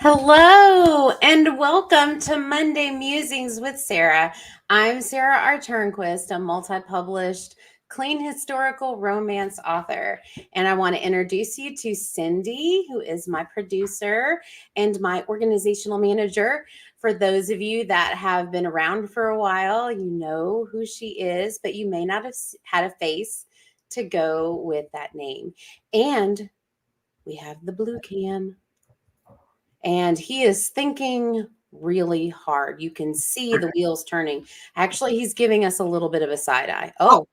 Hello and welcome to Monday Musings with Sara. I'm Sara R. Turnquis, a multi-published clean historical romance author. And I want to introduce you to Cindy, who is my producer and my organizational manager. For those of you that have been around for a while, you know who she is, but you may not have had a face to go with that name. And we have the blue cam. And he is thinking really hard. You can see the wheels turning. Actually, he's giving us a little bit of a side eye. Oh,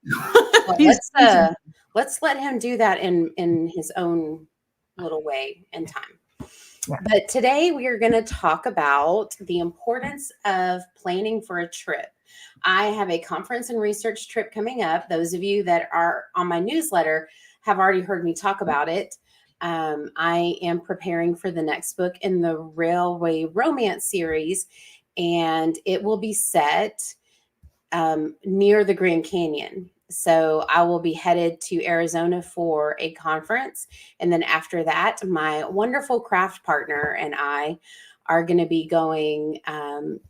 well, let's let him do that in his own little way and time. Yeah. But today we are going to talk about the importance of planning for a trip. I have a conference and research trip coming up. Those of you that are on my newsletter have already heard me talk about it. I am preparing for the next book in the Railway Romance series, and it will be set near the Grand Canyon. So I will be headed to Arizona for a conference. And then after that, my wonderful craft partner and I are going to be going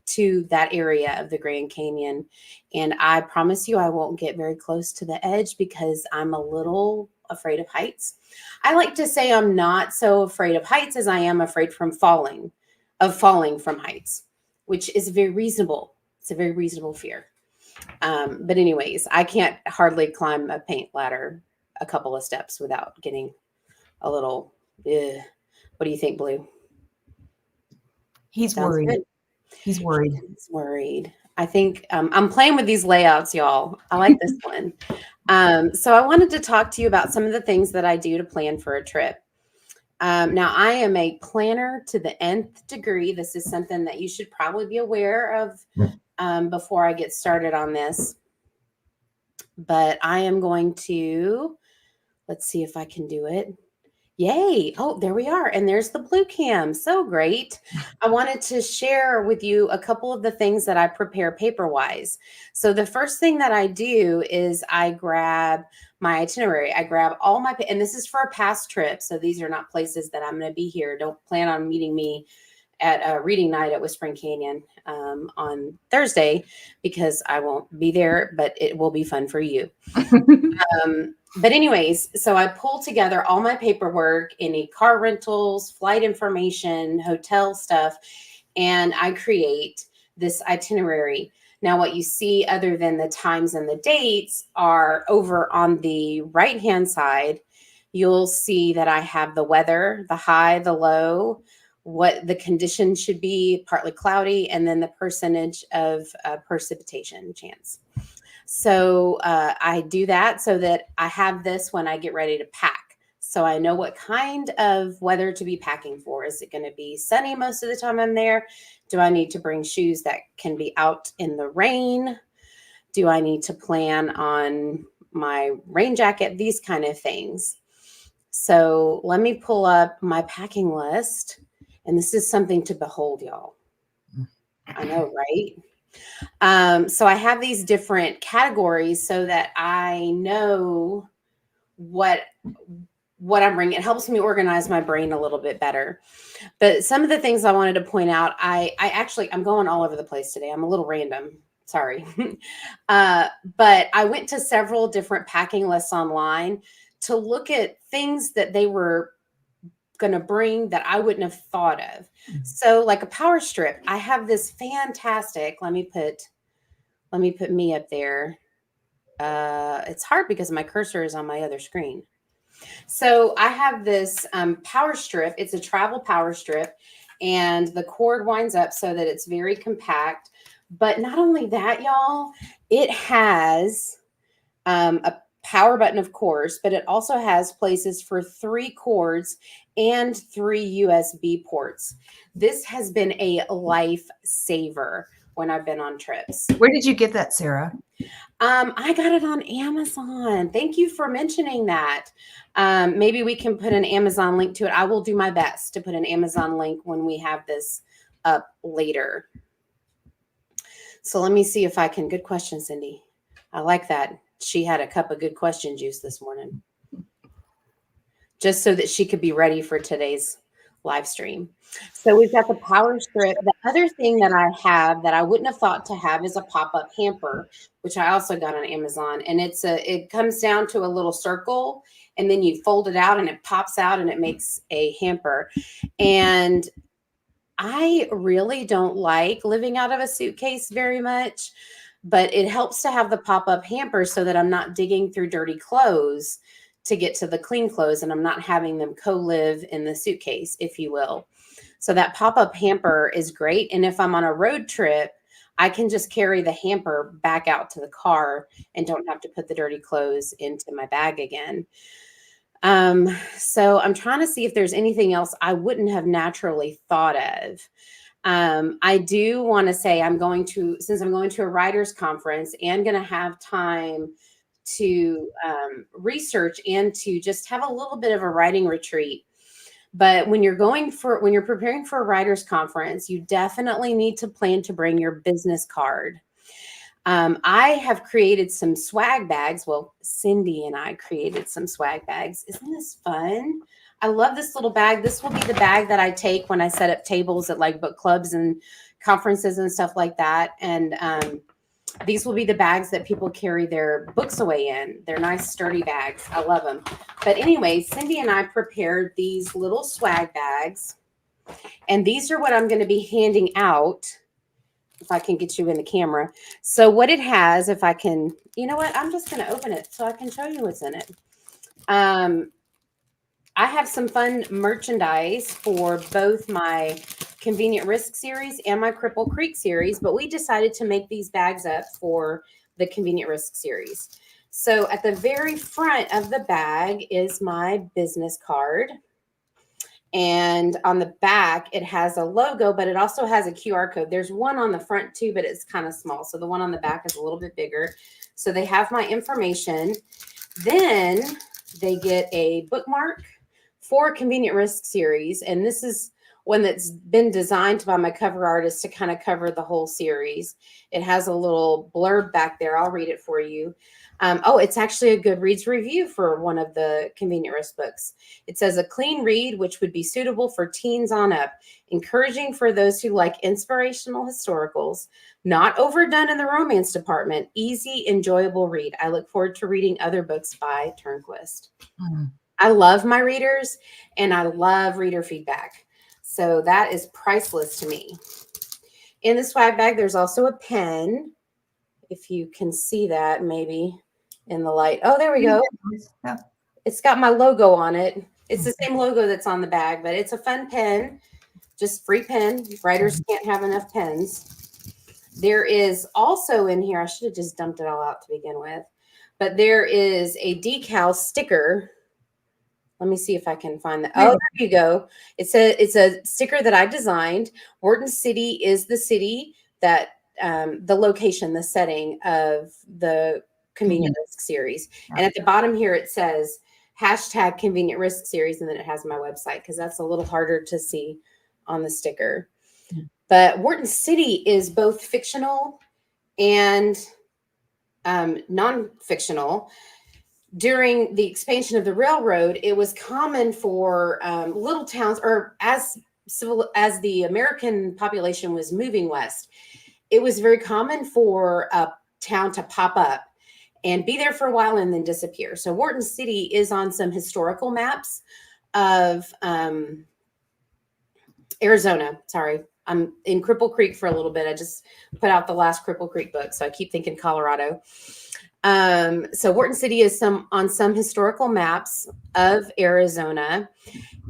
to that area of the Grand Canyon. And I promise you, I won't get very close to the edge because I'm a little afraid of heights. I like to say I'm not so afraid of heights as I am afraid from falling from heights, which is very reasonable. It's a very reasonable fear. But anyways, I can't hardly climb a paint ladder a couple of steps without getting a little, what do you think, Blue? He's Sounds worried. good. He's worried. He's worried. I think I'm playing with these layouts, y'all. I like this one. So I wanted to talk to you about some of the things that I do to plan for a trip. Now, I am a planner to the nth degree. This is something that you should probably be aware of before I get started on this. But I am going to, let's see if I can do it. Yay. Oh, there we are. And there's the blue cam. So great. I wanted to share with you a couple of the things that I prepare paper-wise. So the first thing that I do is I grab my itinerary. I grab all my, and this is for a past trip. So these are not places that I'm going to be here. Don't plan on meeting me at a reading night at Whispering Canyon on Thursday because I won't be there, but it will be fun for you. But anyways, so I pull together all my paperwork, any car rentals, flight information, hotel stuff, and I create this itinerary. Now, what you see other than the times and the dates are over on the right-hand side. You'll see that I have the weather, the high, the low, what the condition should be, partly cloudy, and then the percentage of precipitation chance. So I do that so that I have this when I get ready to pack. So I know what kind of weather to be packing for. Is it going to be sunny most of the time I'm there? Do I need to bring shoes that can be out in the rain? Do I need to plan on my rain jacket? These kind of things. So let me pull up my packing list. And this is something to behold, y'all. I know, right? So I have these different categories so that I know what I'm bringing. It helps me organize my brain a little bit better. But some of the things I wanted to point out, I'm going all over the place today. I'm a little random. Sorry. But I went to several different packing lists online to look at things that they were going to bring that I wouldn't have thought of. So like a power strip, I have this fantastic, let me put me up there. It's hard because my cursor is on my other screen. So I have this power strip. It's a travel power strip, and the cord winds up so that it's very compact. But not only that, y'all, it has a power button, of course, but it also has places for 3 cords and 3 USB ports. This has been a lifesaver when I've been on trips. Where did you get that, Sara? I got it on Amazon. Thank you for mentioning that. Maybe we can put an Amazon link to it. I will do my best to put an Amazon link when we have this up later. So let me see if I can. Good question, Cindy. I like that. She had a cup of good question juice this morning, just so that she could be ready for today's live stream. So we've got the power strip. The other thing that I have that I wouldn't have thought to have is a pop-up hamper, which I also got on Amazon. And it comes down to a little circle, and then you fold it out and it pops out and it makes a hamper. And I really don't like living out of a suitcase very much, but it helps to have the pop-up hamper so that I'm not digging through dirty clothes to get to the clean clothes, and I'm not having them co-live in the suitcase, if you will. So that pop-up hamper is great. And if I'm on a road trip, I can just carry the hamper back out to the car and don't have to put the dirty clothes into my bag again. So I'm trying to see if there's anything else I wouldn't have naturally thought of. I do want to say since I'm going to a writer's conference and going to have time to research and to just have a little bit of a writing retreat. But when you're preparing for a writer's conference, you definitely need to plan to bring your business card. I have created some swag bags. Well, Cindy and I created some swag bags. Isn't this fun? I love this little bag. This will be the bag that I take when I set up tables at like book clubs and conferences and stuff like that. And these will be the bags that people carry their books away in. They're nice, sturdy bags. I love them. But anyway, Cindy and I prepared these little swag bags. And these are what I'm going to be handing out. If I can get you in the camera. So what it has, if I can, you know what? I'm just going to open it so I can show you what's in it. I have some fun merchandise for both my Convenient Risk series and my Cripple Creek series, but we decided to make these bags up for the Convenient Risk series. So at the very front of the bag is my business card. And on the back, it has a logo, but it also has a QR code. There's one on the front too, but it's kind of small. So the one on the back is a little bit bigger. So they have my information. Then they get a bookmark for Convenient Risk series. And this is one that's been designed by my cover artist to kind of cover the whole series. It has a little blurb back there. I'll read it for you. It's actually a Goodreads review for one of the Convenient Risk books. It says a clean read, which would be suitable for teens on up, encouraging for those who like inspirational historicals, not overdone in the romance department, easy, enjoyable read. I look forward to reading other books by Turnquis. I love my readers and I love reader feedback. So that is priceless to me. In the swag bag, there's also a pen. If you can see that maybe in the light. Oh, there we go. Yeah. It's got my logo on it. It's the same logo that's on the bag, but it's a fun pen, just free pen. Writers can't have enough pens. There is also in here, I should have just dumped it all out to begin with, but there is a decal sticker. Let me see if I can find that. Oh, there you go. It's a sticker that I designed. Wharton City is the city that the location, the setting of the Convenient Risk series. Yeah. And at the bottom here, it says hashtag Convenient Risk series. And then it has my website because that's a little harder to see on the sticker. Mm-hmm. But Wharton City is both fictional and non-fictional. During the expansion of the railroad, it was common for little towns, or as the American population was moving west, it was very common for a town to pop up and be there for a while and then disappear. So Wharton City is on some historical maps of Arizona. Sorry, I'm in Cripple Creek for a little bit. I just put out the last Cripple Creek book, so I keep thinking Colorado. So Wharton City is on some historical maps of Arizona.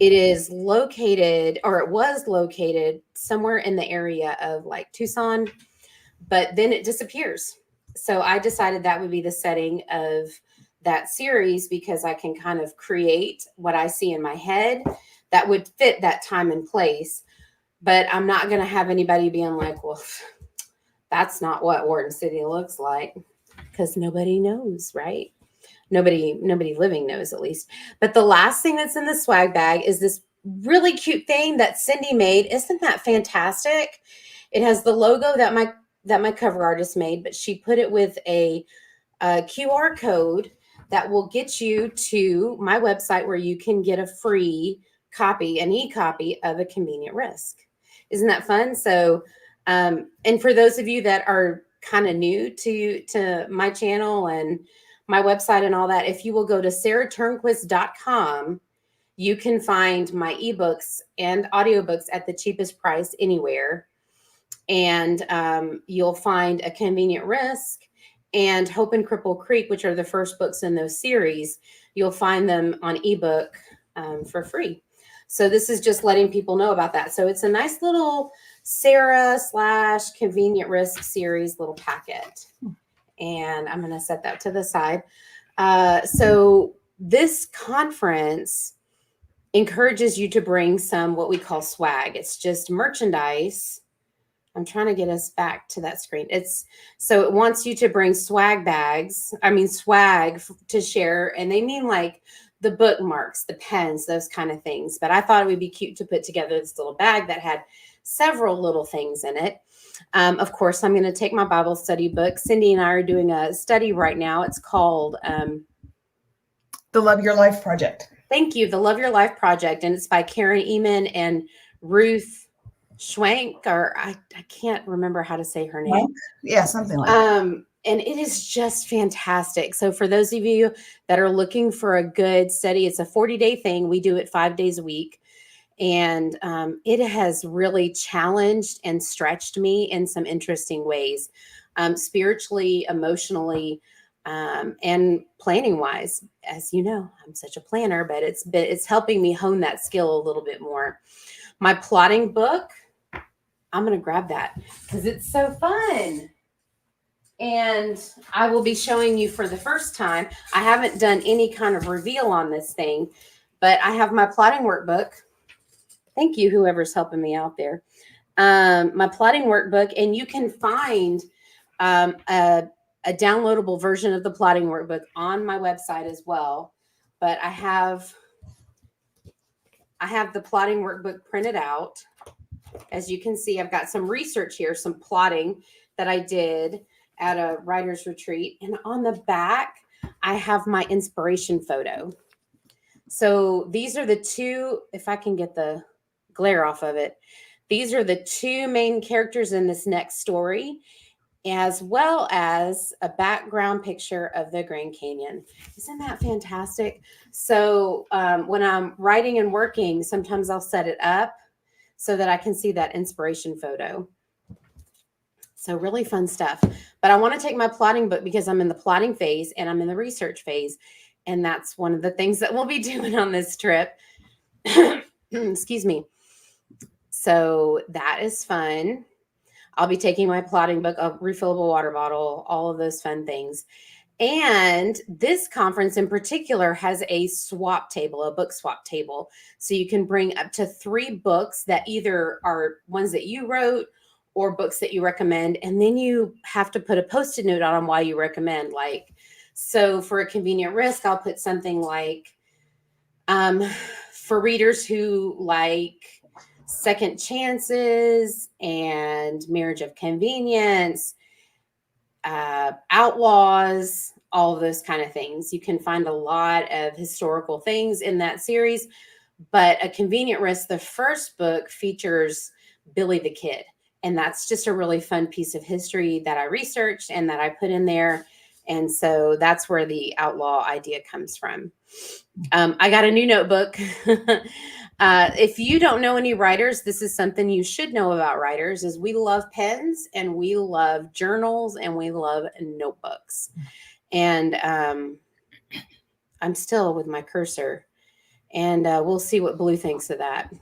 It is located, or it was located somewhere in the area of like Tucson, but then it disappears. So I decided that would be the setting of that series because I can kind of create what I see in my head that would fit that time and place. But I'm not going to have anybody being like, well, that's not what Wharton City looks like. Because nobody knows, right? Nobody living knows, at least. But the last thing that's in the swag bag is this really cute thing that Cindy made. Isn't that fantastic? It has the logo that my cover artist made, but she put it with a QR code that will get you to my website where you can get a free an e-copy of A Convenient Risk. Isn't that fun? So, and for those of you that are kind of new to my channel and my website and all that, if you will go to saraturnquis.com, you can find my ebooks and audiobooks at the cheapest price anywhere. And you'll find A Convenient Risk and Hope and Cripple Creek, which are the first books in those series. You'll find them on ebook for free. So this is just letting people know about that. So it's a nice little Sara / Convenient Risk series little packet. And I'm going to set that to the side. So this conference encourages you to bring some what we call swag. It's just merchandise. I'm trying to get us back to that screen. So it wants you to bring swag to share. And they mean like the bookmarks, the pens, those kind of things. But I thought it would be cute to put together this little bag that had several little things in it. Of course, I'm going to take my Bible study book. Cindy and I are doing a study right now. It's called The Love Your Life Project. Thank you. The Love Your Life Project. And it's by Karen Eman and Ruth Schwank, or I can't remember how to say her name. Yeah, something like that. And it is just fantastic. So for those of you that are looking for a good study, it's a 40-day thing. We do it 5 days a week. And it has really challenged and stretched me in some interesting ways, spiritually, emotionally, and planning wise. As you know, I'm such a planner, but it's helping me hone that skill a little bit more. My plotting book, I'm going to grab that because it's so fun. And I will be showing you for the first time. I haven't done any kind of reveal on this thing, but I have my plotting workbook. Thank you, whoever's helping me out there. My plotting workbook, and you can find a downloadable version of the plotting workbook on my website as well. But I have the plotting workbook printed out. As you can see, I've got some research here, some plotting that I did at a writer's retreat. And on the back, I have my inspiration photo. So these are the two, if I can get the glare off of it, these are the two main characters in this next story, as well as a background picture of the Grand Canyon. Isn't that fantastic? So when I'm writing and working, sometimes I'll set it up so that I can see that inspiration photo. So really fun stuff. But I want to take my plotting book because I'm in the plotting phase and I'm in the research phase. And that's one of the things that we'll be doing on this trip. Excuse me. So that is fun. I'll be taking my plotting book, a refillable water bottle, all of those fun things. And this conference in particular has a swap table, a book swap table. So you can bring up to 3 books that either are ones that you wrote or books that you recommend. And then you have to put a Post-it note on them why you recommend. Like, so for A Convenient Risk, I'll put something like, for readers who like Second Chances and Marriage of Convenience, Outlaws, all of those kind of things. You can find a lot of historical things in that series, but A Convenient Risk, the first book, features Billy the Kid. And that's just a really fun piece of history that I researched and that I put in there. And so that's where the outlaw idea comes from. I got a new notebook. If you don't know any writers, this is something you should know about writers, is we love pens and we love journals and we love notebooks. And I'm still with my cursor, and we'll see what Blue thinks of that.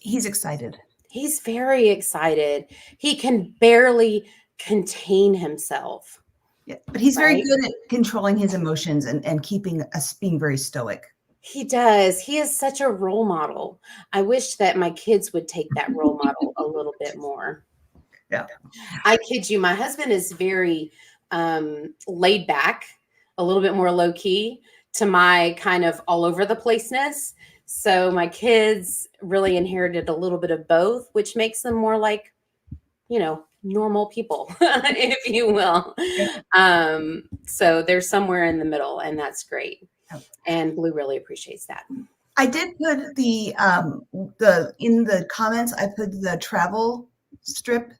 He's excited. He's very excited. He can barely contain himself. Yeah, but he's very good at controlling his emotions and keeping us being very stoic. He does. He is such a role model. I wish that my kids would take that role model a little bit more. Yeah. I kid you. My husband is very laid back, a little bit more low key to my kind of all over the placeness. So my kids really inherited a little bit of both, which makes them more like, normal people, if you will. So they're somewhere in the middle, and that's great. And Blue really appreciates that. I did put the in the comments, I put the travel strip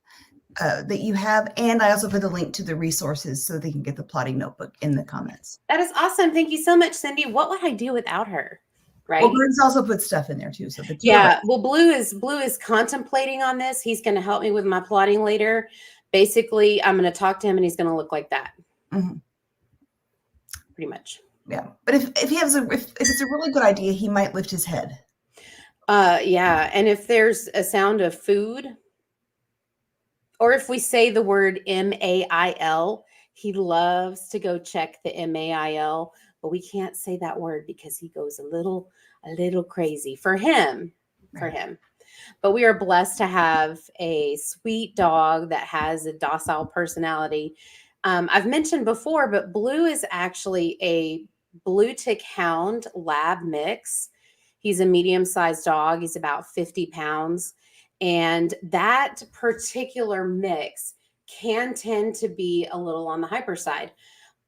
that you have, and I also put the link to the resources so they can get the plotting notebook in the comments. That is awesome. Thank you so much, Cindy. What would I do without her? Right? Well, Bruce also put stuff in there too. So the two of Yeah. us. Well, Blue is contemplating on this. He's going to help me with my plotting later. Basically, I'm going to talk to him and he's going to look like that. Mm-hmm. Pretty much. Yeah. But if he has if it's a really good idea, he might lift his head. Yeah. And if there's a sound of food, or if we say the word MAIL, he loves to go check the MAIL, but we can't say that word because he goes a little crazy for him. But we are blessed to have a sweet dog that has a docile personality. I've mentioned before, but Blue is actually a blue tick hound lab mix. He's a medium-sized dog. He's about 50 pounds. And that particular mix can tend to be a little on the hyper side.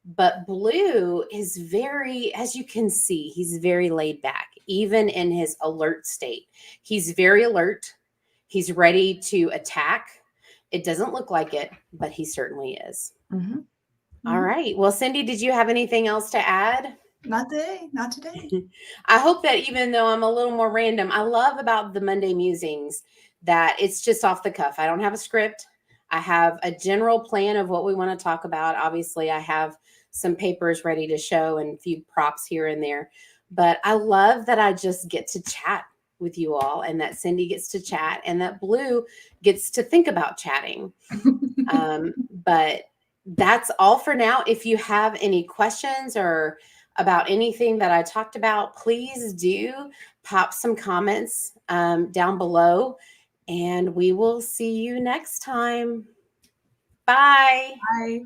But Blue is very, as you can see, he's very laid back, even in his alert state. He's very alert. He's ready to attack. It doesn't look like it, but he certainly is. Mm-hmm. All right. Well, Cindy, did you have anything else to add? Not today. Not today. I hope that even though I'm a little more random, I love about the Monday Musings that it's just off the cuff. I don't have a script. I have a general plan of what we want to talk about. Obviously, I have some papers ready to show and a few props here and there. But I love that I just get to chat with you all and that Cindy gets to chat and that Blue gets to think about chatting. But that's all for now. If you have any questions or about anything that I talked about, please do pop some comments down below and we will see you next time. Bye. Bye.